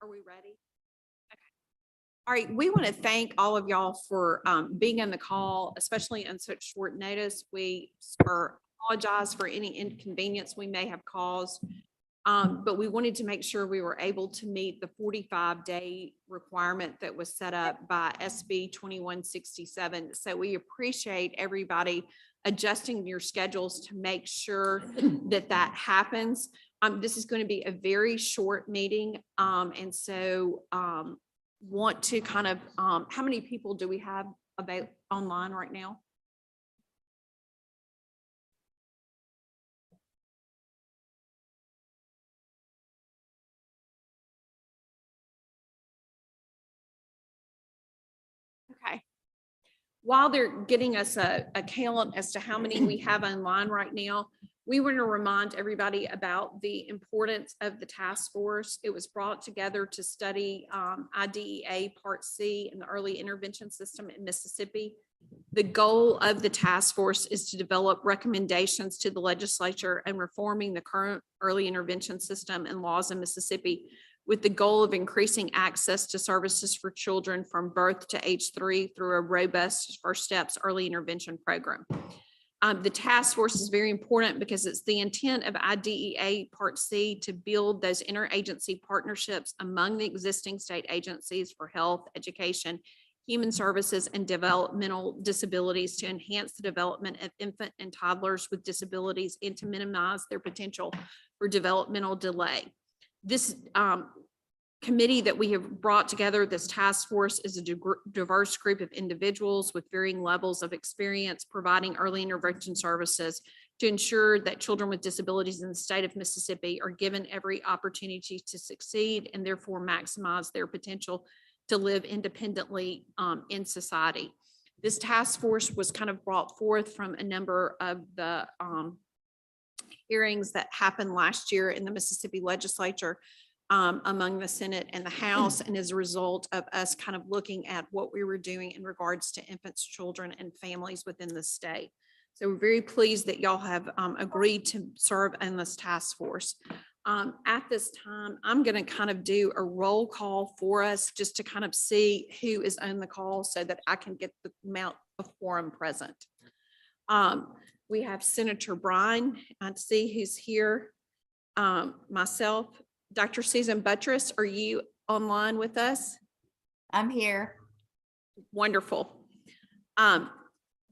Are we ready? Okay. All right, we want to thank all of y'all for being on the call, especially on such short notice. We apologize for any inconvenience we may have caused. But we wanted to make sure we were able to meet the 45-day requirement that was set up by SB 2167. So we appreciate everybody adjusting your schedules to make sure that that happens. This is going to be a very short meeting. And so want to kind of, how many people do we have about online right now? Okay. While they're getting us a count as to how many we have online right now, we want to remind everybody about the importance of the task force. It was brought together to study IDEA Part C in the early intervention system in Mississippi. The goal of the task force is to develop recommendations to the legislature and reforming the current early intervention system and laws in Mississippi, with the goal of increasing access to services for children from birth to age 3 through a robust First Steps early intervention program. The task force is very important because it's the intent of IDEA Part C to build those interagency partnerships among the existing state agencies for health, education, human services, and developmental disabilities to enhance the development of infant and toddlers with disabilities and to minimize their potential for developmental delay. This committee that we have brought together, this task force, is a diverse group of individuals with varying levels of experience providing early intervention services to ensure that children with disabilities in the state of Mississippi are given every opportunity to succeed and therefore maximize their potential to live independently in society. This task force was kind of brought forth from a number of the hearings that happened last year in the Mississippi legislature among the Senate and the House, and as a result of us kind of looking at what we were doing in regards to infants, children, and families within the state. So we're very pleased that y'all have agreed to serve in this task force. At this time, I'm going to kind of do a roll call for us just to kind of see who is on the call so that I can get the amount of quorum present. We have Senator Bryan. I see who's here. Myself, Dr. Susan Buttress, are you online with us? I'm here. Wonderful.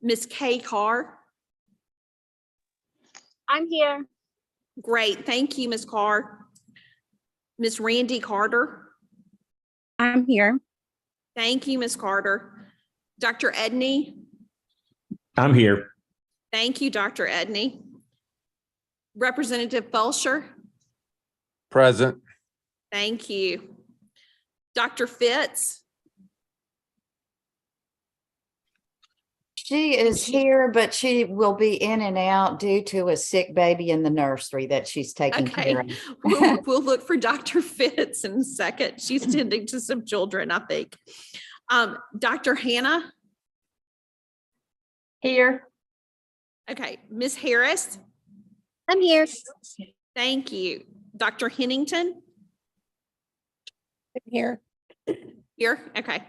Ms. Kay Carr. I'm here. Great. Thank you, Ms. Carr. Ms. Randy Carter. I'm here. Thank you, Ms. Carter. Dr. Edney. I'm here. Thank you, Dr. Edney. Representative Fulcher. Present. Thank you. Dr. Fitz. She is here, but she will be in and out due to a sick baby in the nursery that she's taking care Okay, of. we'll look for Dr. Fitz in a second. She's tending to some children, I think. Dr. Hannah. Here. Okay, Ms. Harris. I'm here. Thank you. Dr. Hennington. Here. Here, okay.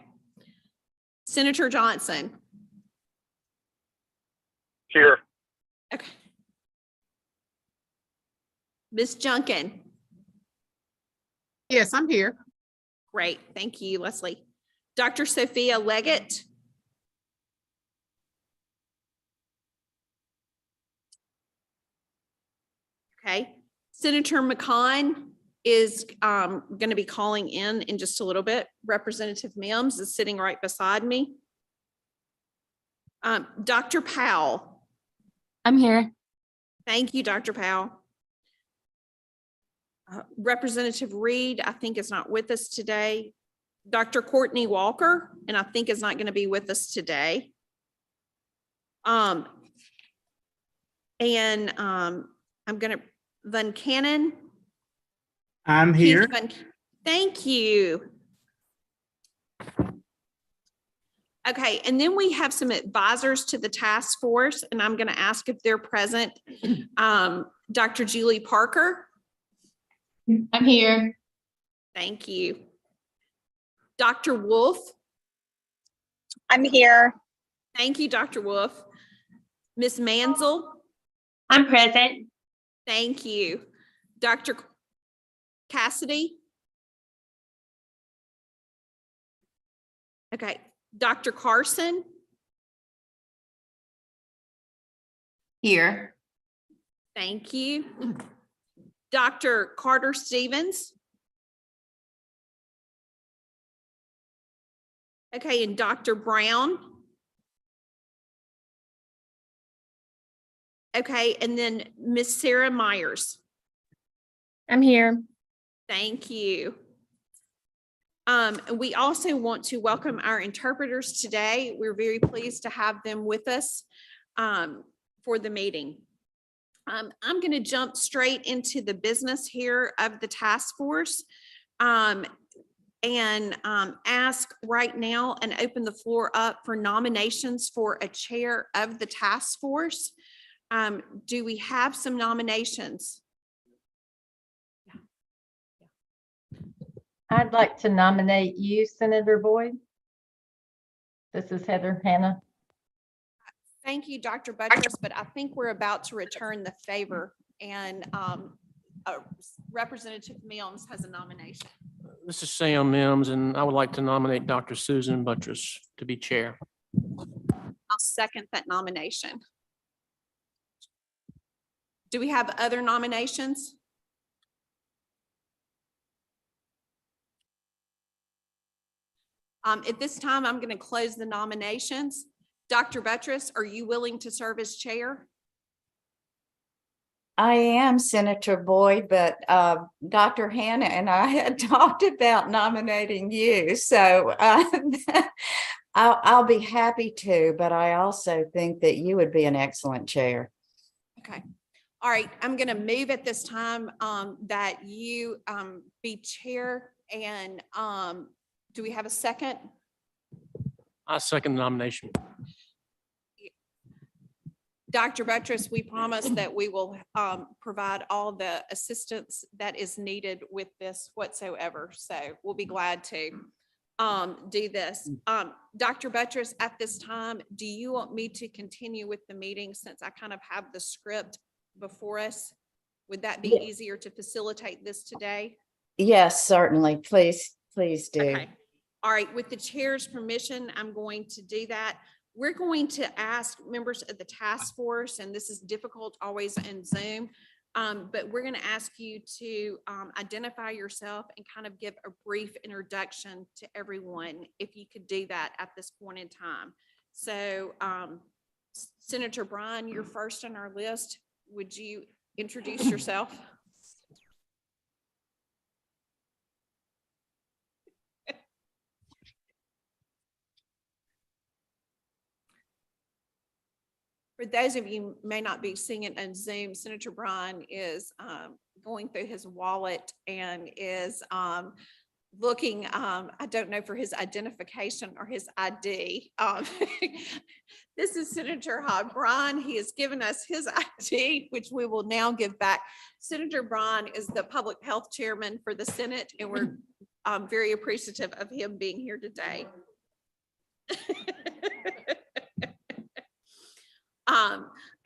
Senator Johnson. Here. Okay. Ms. Junkin. Yes, I'm here. Great, thank you, Leslie. Dr. Sophia Leggett. Okay. Senator McCon is going to be calling in just a little bit. Representative Mims is sitting right beside me. Dr. Powell. I'm here. Thank you, Dr. Powell. Representative Reed, I think, is not with us today. Dr. Courtney Walker, and I think is not going to be with us today. I'm going to, Van Cannon. I'm here. Thank you. Okay, and then we have some advisors to the task force, and I'm going to ask if they're present. Dr. Julie Parker. I'm here. Thank you. Dr. Wolf. I'm here. Thank you, Dr. Wolf. Ms. Mansell. I'm present. Thank you. Dr. Cassidy. Okay, Dr. Carson. Here. Thank you. Dr. Carter Stevens. Okay, and Dr. Brown. Okay, and then Miss Sarah Myers. I'm here. Thank you. We also want to welcome our interpreters today. We're very pleased to have them with us for the meeting. I'm going to jump straight into the business here of the task force and ask right now and open the floor up for nominations for a chair of the task force. Do we have some nominations? I'd like to nominate you, Senator Boyd. This is Heather Hannah. Thank you, Dr. Buttress, but I think we're about to return the favor and Representative Mills has a nomination. This is Sam Mims, and I would like to nominate Dr. Susan Buttress to be chair. I'll second that nomination. Do we have other nominations? At this time, I'm going to close the nominations. Dr. Buttress, are you willing to serve as chair? I am Senator Boyd, but Dr. Hannah and I had talked about nominating you. So I'll be happy to, but I also think that you would be an excellent chair. Okay. All right. I'm going to move at this time that you be chair. And do we have a second? I second the nomination. Dr. Buttress, we promise that we will provide all the assistance that is needed with this whatsoever. So we'll be glad to do this. Dr. Buttress, at this time, do you want me to continue with the meeting since I kind of have the script before us? Would that be Yeah. easier to facilitate this today? Yes, certainly. Please do. Okay. All right. With the chair's permission, I'm going to do that. We're going to ask members of the task force, and this is difficult always in Zoom, but we're going to ask you to identify yourself and kind of give a brief introduction to everyone, if you could do that at this point in time. So Senator Bryan, you're first on our list. Would you introduce yourself? For those of you who may not be seeing it on Zoom, Senator Bryan is going through his wallet and is looking, I don't know, for his identification or his ID. This is Senator Bryan. He has given us his ID, which we will now give back. Senator Bryan is the public health chairman for the Senate, and we're very appreciative of him being here today.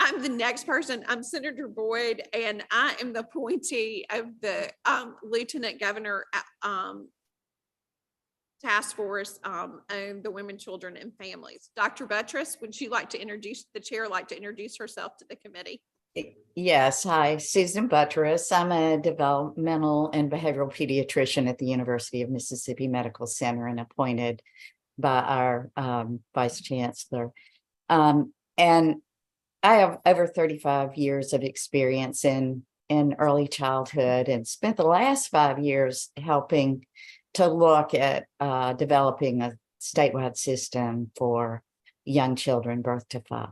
I'm the next person. I'm Senator Boyd, and I am the appointee of the Lieutenant Governor Task Force on the Women, Children, and Families. Dr. Buttress, would you like to introduce the chair, like to introduce herself to the committee? Yes. Hi, Susan Buttress. I'm a developmental and behavioral pediatrician at the University of Mississippi Medical Center and appointed by our Vice Chancellor. And I have over 35 years of experience in early childhood and spent the last 5 years helping to look at developing a statewide system for young children birth to 5.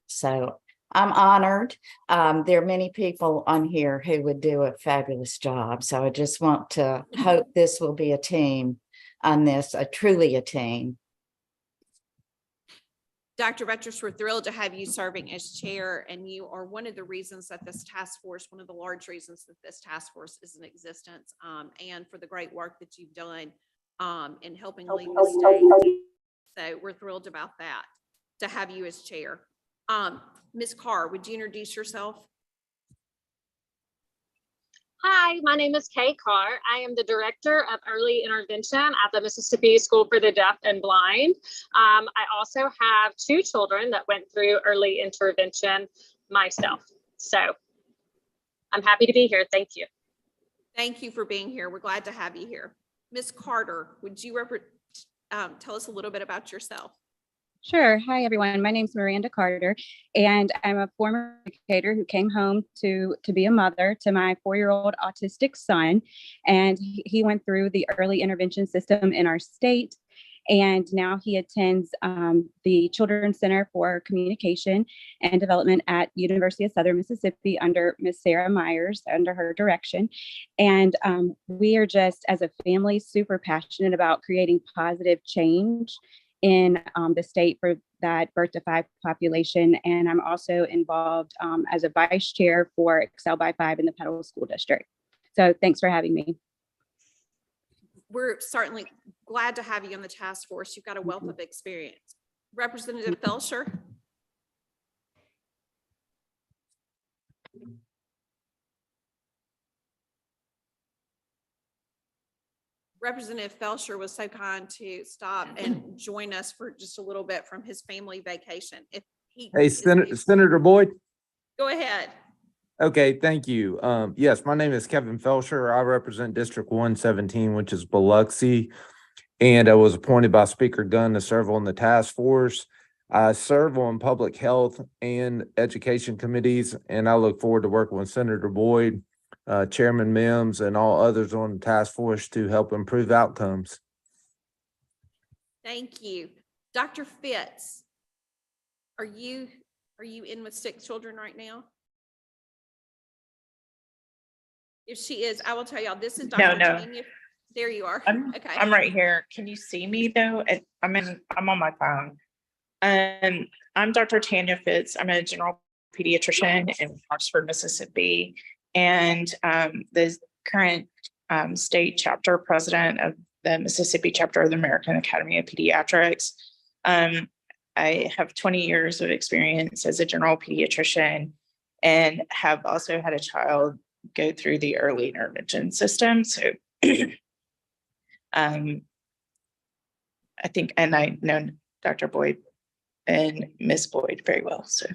So I'm honored. There are many people on here who would do a fabulous job. So I just want to hope this will be a team on this, truly a team. Dr. Buttress, we're thrilled to have you serving as chair, and you are one of the reasons that this task force, one of the large reasons that this task force is in existence, and for the great work that you've done in helping lead the state. So we're thrilled about that, to have you as chair. Ms. Carr, would you introduce yourself? Hi, my name is Kay Carr. I am the Director of Early Intervention at the Mississippi School for the Deaf and Blind. I also have 2 children that went through early intervention myself. So I'm happy to be here. Thank you. Thank you for being here. We're glad to have you here. Ms. Carter, would you tell us a little bit about yourself? Sure. Hi, everyone. My name is Miranda Carter, and I'm a former educator who came home to be a mother to my 4-year-old autistic son. And he went through the early intervention system in our state. And now he attends the Children's Center for Communication and Development at University of Southern Mississippi under Miss Sarah Myers, under her direction. And we are just, as a family, super passionate about creating positive change in the state for that birth to 5 population. And I'm also involved as a vice chair for Excel by 5 in the Petal School District. So thanks for having me. We're certainly glad to have you on the task force. You've got a wealth of experience. Representative Felsher. Representative Felsher was so kind to stop and join us for just a little bit from his family vacation. If he Hey, Senator Boyd. Go ahead. Okay, thank you. Yes, my name is Kevin Felsher. I represent District 117, which is Biloxi. And I was appointed by Speaker Gunn to serve on the task force. I serve on public health and education committees, and I look forward to working with Senator Boyd, Chairman Mims, and all others on the task force to help improve outcomes. Thank you. Dr. Fitz, are you in with 6 children right now? If she is, I will tell y'all, this is Dr. No. Tanya. There you are. Okay. I'm right here. Can you see me though? I'm on my phone. I'm Dr. Tanya Fitz. I'm a general pediatrician in Oxford, Mississippi, and the current state chapter president of the Mississippi chapter of the American Academy of Pediatrics. I have 20 years of experience as a general pediatrician and have also had a child go through the early intervention system. So I think, and I know Dr. Boyd and Miss Boyd very well. So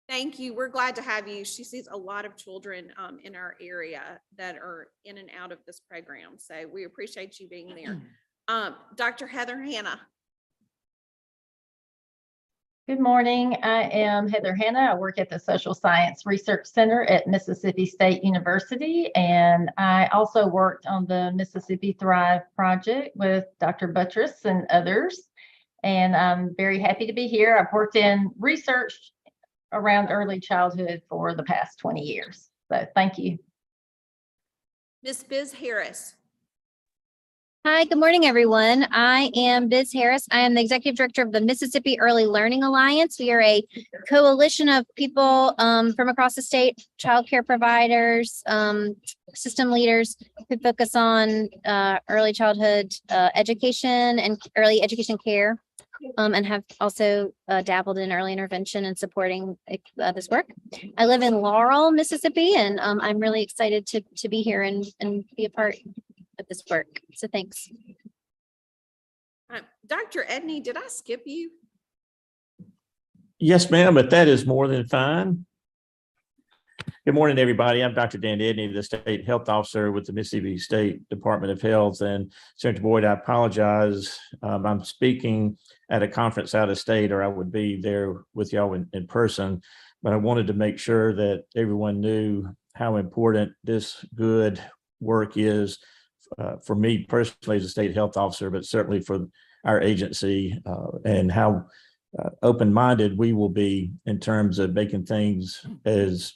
Thank you. We're glad to have you. She sees a lot of children in our area that are in and out of this program. So we appreciate you being there. Dr. Heather Hanna. Good morning. I am Heather Hanna. I work at the Social Science Research Center at Mississippi State University, and I also worked on the Mississippi Thrive project with Dr. Buttress and others. And I'm very happy to be here. I've worked in research around early childhood for the past 20 years. So thank you. Ms. Biz Harris. Hi, good morning, everyone. I am Biz Harris. I am the Executive Director of the Mississippi Early Learning Alliance. We are a coalition of people from across the state, childcare providers, system leaders who focus on early childhood education and early education care, and have also dabbled in early intervention and supporting this work. I live in Laurel, Mississippi, and I'm really excited to be here and be a part of this work. So thanks. Dr. Edney, did I skip you? Yes, ma'am, but that is more than fine. Good morning, everybody. I'm Dr. Dan Edney, the State Health Officer with the Mississippi State Department of Health. And Senator Boyd, I apologize. I'm speaking at a conference out of state, or I would be there with y'all in person. But I wanted to make sure that everyone knew how important this good work is for me personally as a state health officer, but certainly for our agency, and how open-minded we will be in terms of making things as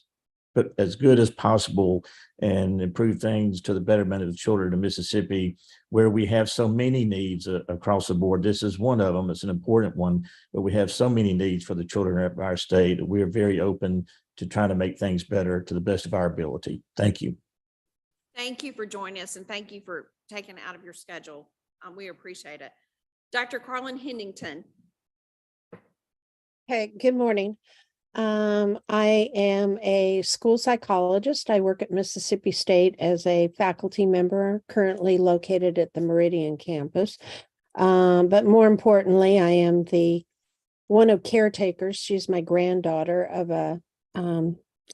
good as possible and improve things to the betterment of the children of Mississippi, where we have so many needs across the board. This is one of them. It's an important one, but we have so many needs for the children of our state. We are very open to trying to make things better to the best of our ability. Thank you. Thank you for joining us, and thank you for taken out of your schedule. We appreciate it. Dr. Carlin Hennington. Hey, good morning. I am a school psychologist. I work at Mississippi State as a faculty member, currently located at the Meridian campus. But more importantly, I am one of caretakers. She's my granddaughter of a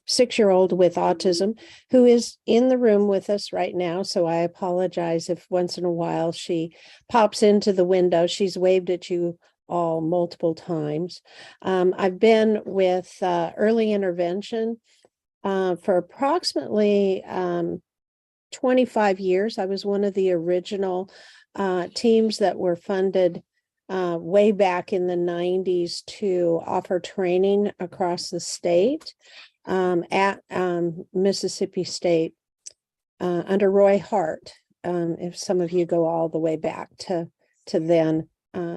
6-year-old with autism who is in the room with us right now. So I apologize if once in a while she pops into the window. She's waved at you all multiple times. I've been with early intervention for approximately 25 years. I was one of the original teams that were funded way back in the 90s to offer training across the state at Mississippi State under Roy Hart. If some of you go all the way back to then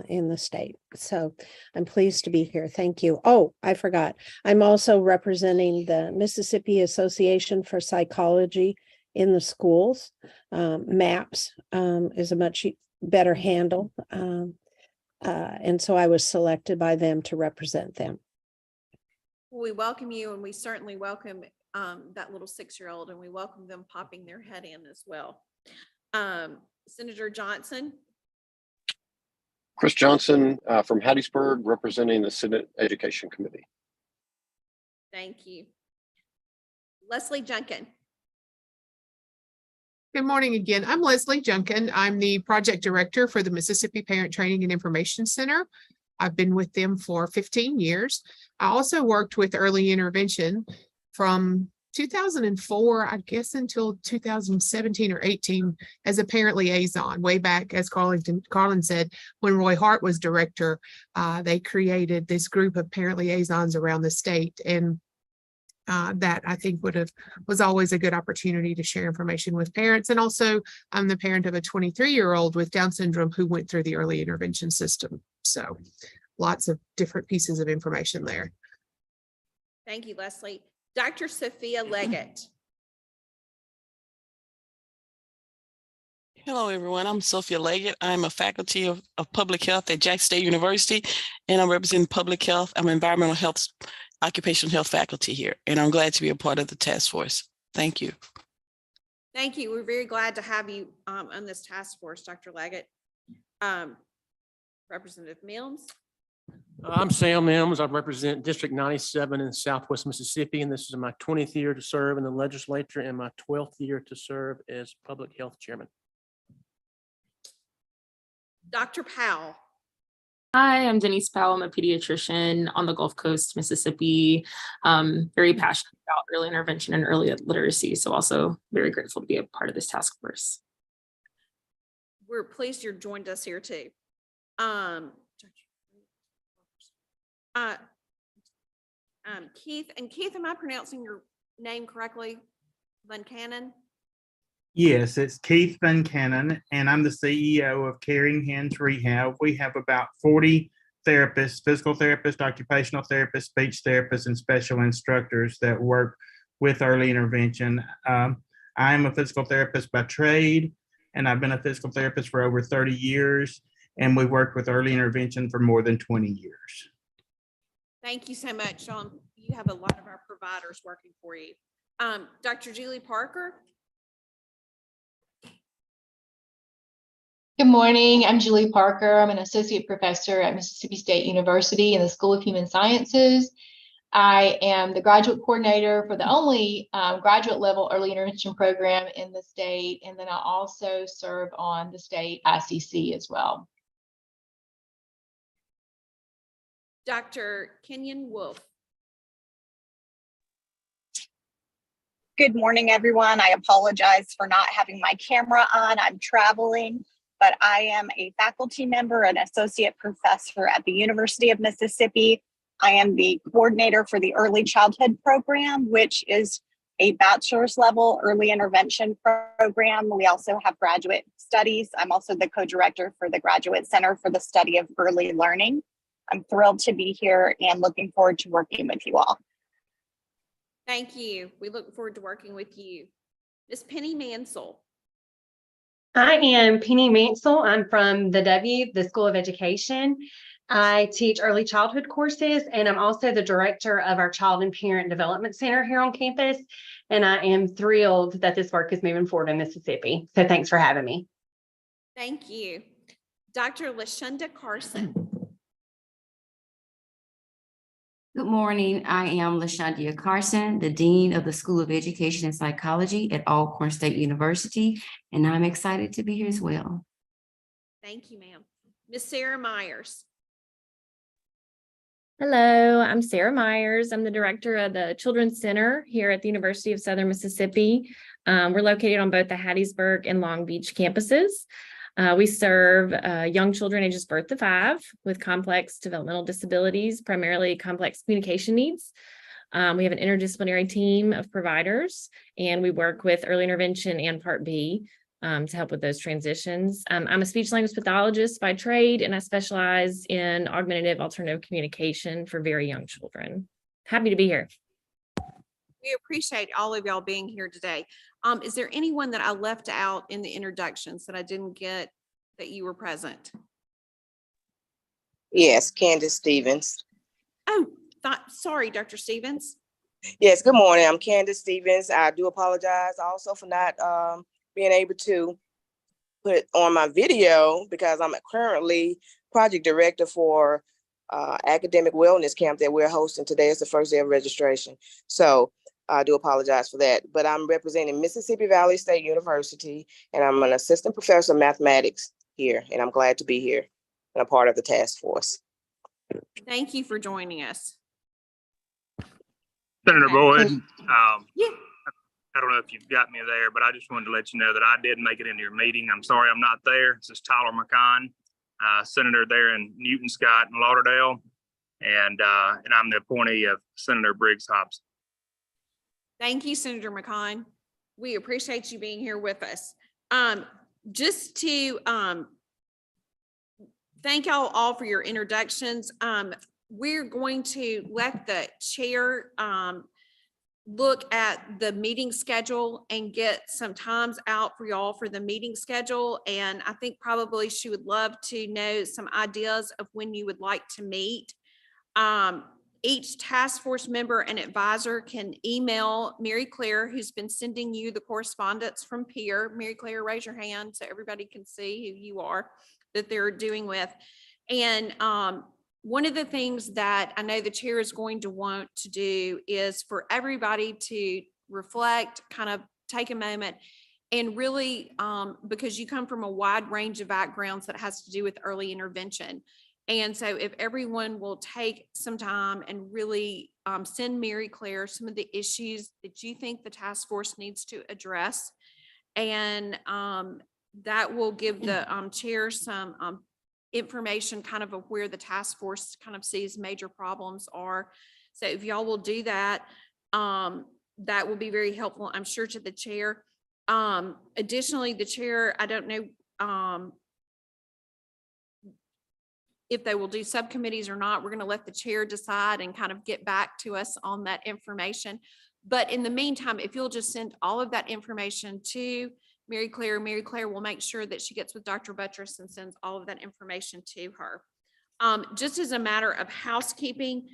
in the state. So I'm pleased to be here. Thank you. Oh, I forgot. I'm also representing the Mississippi Association for Psychology in the Schools. MAPS is a much better handle. And so I was selected by them to represent them. We welcome you, and we certainly welcome that little 6-year-old, and we welcome them popping their head in as well. Senator Johnson. Chris Johnson from Hattiesburg, representing the Senate Education Committee. Thank you. Leslie Junkin. Good morning again. I'm Leslie Junkin. I'm the project director for the Mississippi Parent Training and Information Center. I've been with them for 15 years. I also worked with early intervention from 2004, I guess, until 2017 or 18 as a parent liaison. Way back, as Carlin said, when Roy Hart was director, they created this group of parent liaisons around the state. And that I think was always a good opportunity to share information with parents. And also I'm the parent of a 23-year-old with Down syndrome who went through the early intervention system. So lots of different pieces of information there. Thank you, Leslie. Dr. Sophia Leggett. Hello, everyone. I'm Sophia Leggett. I'm a faculty of public health at Jackson State University, and I represent public health. I'm environmental health, occupational health faculty here, and I'm glad to be a part of the task force. Thank you. Thank you. We're very glad to have you on this task force, Dr. Leggett. Representative Mills. I'm Sam Mims. I represent District 97 in Southwest Mississippi, and this is my 20th year to serve in the legislature and my 12th year to serve as public health chairman. Dr. Powell. Hi, I'm Denise Powell. I'm a pediatrician on the Gulf Coast, Mississippi. Very passionate about early intervention and early literacy. So also very grateful to be a part of this task force. We're pleased you joined us here too. Keith, am I pronouncing your name correctly? Van Cannon? Yes, it's Keith Van Cannon, and I'm the CEO of Caring Hands Rehab. We have about 40 therapists, physical therapists, occupational therapists, speech therapists, and special instructors that work with early intervention. I'm a physical therapist by trade, and I've been a physical therapist for over 30 years, and we worked with early intervention for more than 20 years. Thank you so much, Sean. You have a lot of our providers working for you. Dr. Julie Parker. Good morning. I'm Julie Parker. I'm an associate professor at Mississippi State University in the School of Human Sciences. I am the graduate coordinator for the only graduate level early intervention program in the state. And then I also serve on the state ICC as well. Dr. Kenyon Wolf. Good morning, everyone. I apologize for not having my camera on. I'm traveling, but I am a faculty member and associate professor at the University of Mississippi. I am the coordinator for the Early Childhood Program, which is a bachelor's level early intervention program. We also have graduate studies. I'm also the co-director for the Graduate Center for the Study of Early Learning. I'm thrilled to be here and looking forward to working with you all. Thank you. We look forward to working with you. Ms. Penny Mansell. I am Penny Mansell. I'm from the W, the School of Education. I teach early childhood courses, and I'm also the director of our Child and Parent Development Center here on campus. And I am thrilled that this work is moving forward in Mississippi. So thanks for having me. Thank you. Dr. LaShunda Carson. Good morning. I am LaShonda Carson, the Dean of the School of Education and Psychology at Alcorn State University, and I'm excited to be here as well. Thank you, ma'am. Miss Sarah Myers. Hello, I'm Sarah Myers. I'm the director of the Children's Center here at the University of Southern Mississippi. We're located on both the Hattiesburg and Long Beach campuses. We serve young children ages birth to 5 with complex developmental disabilities, primarily complex communication needs. We have an interdisciplinary team of providers, and we work with early intervention and Part B to help with those transitions. I'm a speech language pathologist by trade, and I specialize in augmentative alternative communication for very young children. Happy to be here. We appreciate all of y'all being here today. Is there anyone that I left out in the introductions that I didn't get that you were present? Yes, Candace Stevens. Oh, sorry, Dr. Stevens. Yes, good morning. I'm Candace Stevens. I do apologize also for not being able to put it on my video because I'm currently project director for academic wellness camp that we're hosting today. It's the first day of registration. So I do apologize for that, but I'm representing Mississippi Valley State University, and I'm an assistant professor of mathematics here, and I'm glad to be here and a part of the task force. Thank you for joining us. Senator Boyd, Yeah. I don't know if you've got me there, but I just wanted to let you know that I did make it into your meeting. I'm sorry I'm not there. This is Tyler McCon, Senator there in Newton, Scott, and Lauderdale, and I'm the appointee of Senator Briggs Hobson. Thank you, Senator McCon. We appreciate you being here with us. Just to thank y'all all for your introductions. We're going to let the chair look at the meeting schedule and get some times out for y'all for the meeting schedule. And I think probably she would love to know some ideas of when you would like to meet. Each task force member and advisor can email Mary Claire, who's been sending you the correspondence from Peer. Mary Claire, raise your hand so everybody can see who you are that they're doing with. And one of the things that I know the chair is going to want to do is for everybody to reflect, kind of take a moment and really, because you come from a wide range of backgrounds that has to do with early intervention. And so if everyone will take some time and really send Mary Claire some of the issues that you think the task force needs to address, and that will give the chair some information kind of where the task force kind of sees major problems are. So if y'all will do that, that will be very helpful, I'm sure, to the chair. Additionally, the chair, I don't know if they will do subcommittees or not. We're going to let the chair decide and kind of get back to us on that information. But in the meantime, if you'll just send all of that information to Mary Claire will make sure that she gets with Dr. Buttress and sends all of that information to her. Just as a matter of housekeeping,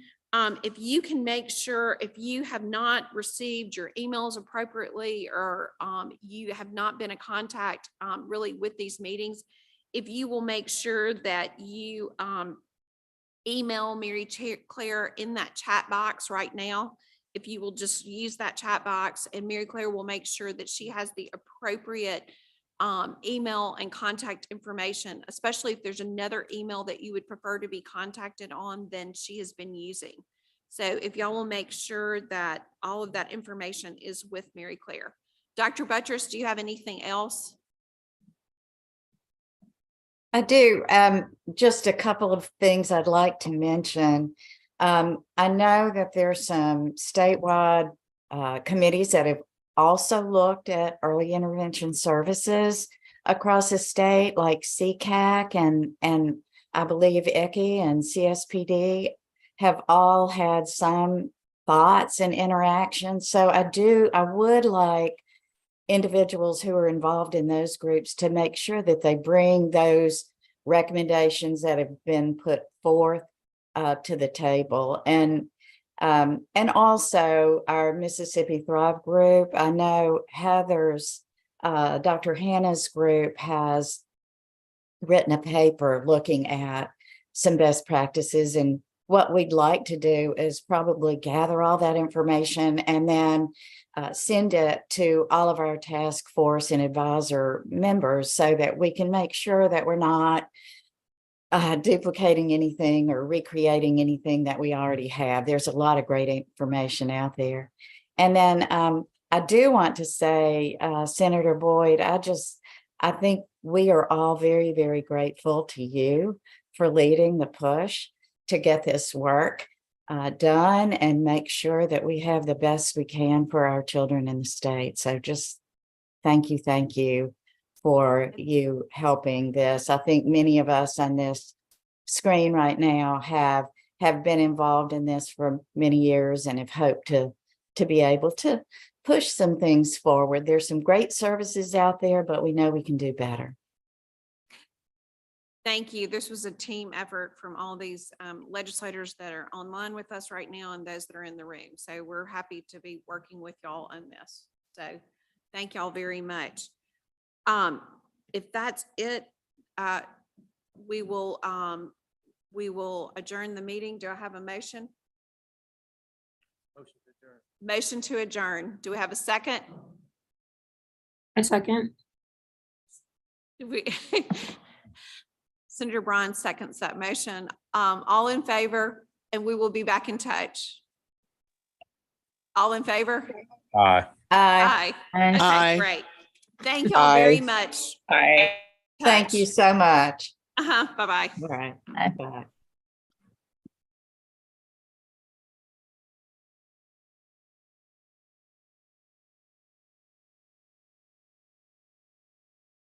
if you can make sure, if you have not received your emails appropriately, or you have not been in contact really with these meetings, if you will make sure that you email Mary Claire in that chat box right now, if you will just use that chat box, and Mary Claire will make sure that she has the appropriate email and contact information, especially if there's another email that you would prefer to be contacted on than she has been using. So if y'all will make sure that all of that information is with Mary Claire. Dr. Buttress, do you have anything else? I do. Just a couple of things I'd like to mention. I know that there's some statewide committees that have also looked at early intervention services across the state, like CCAC and I believe ICCE and CSPD have all had some thoughts and interactions. So I would like individuals who are involved in those groups to make sure that they bring those recommendations that have been put forth to the table. And also our Mississippi Thrive group. I know Heather's, Dr. Hannah's group has written a paper looking at some best practices, and what we'd like to do is probably gather all that information and then send it to all of our task force and advisor members so that we can make sure that we're not duplicating anything or recreating anything that we already have. There's a lot of great information out there. And then I do want to say, Senator Boyd, I think we are all very, very grateful to you for leading the push to get this work done and make sure that we have the best we can for our children in the state. So just thank you for you helping this. I think many of us on this screen right now have been involved in this for many years and have hoped to be able to push some things forward. There's some great services out there, but we know we can do better. Thank you. This was a team effort from all these legislators that are online with us right now and those that are in the room. So we're happy to be working with y'all on this. So thank y'all very much. If that's it, we will adjourn the meeting. Do I have a motion? Motion to adjourn. Do we have a second? A second. Senator Bryan seconds that motion. All in favor, and we will be back in touch. All in favor? Aye. Aye. Okay, Aye. great. Thank y'all very much. Aye. Thank you so much. Bye-bye. All right. Bye.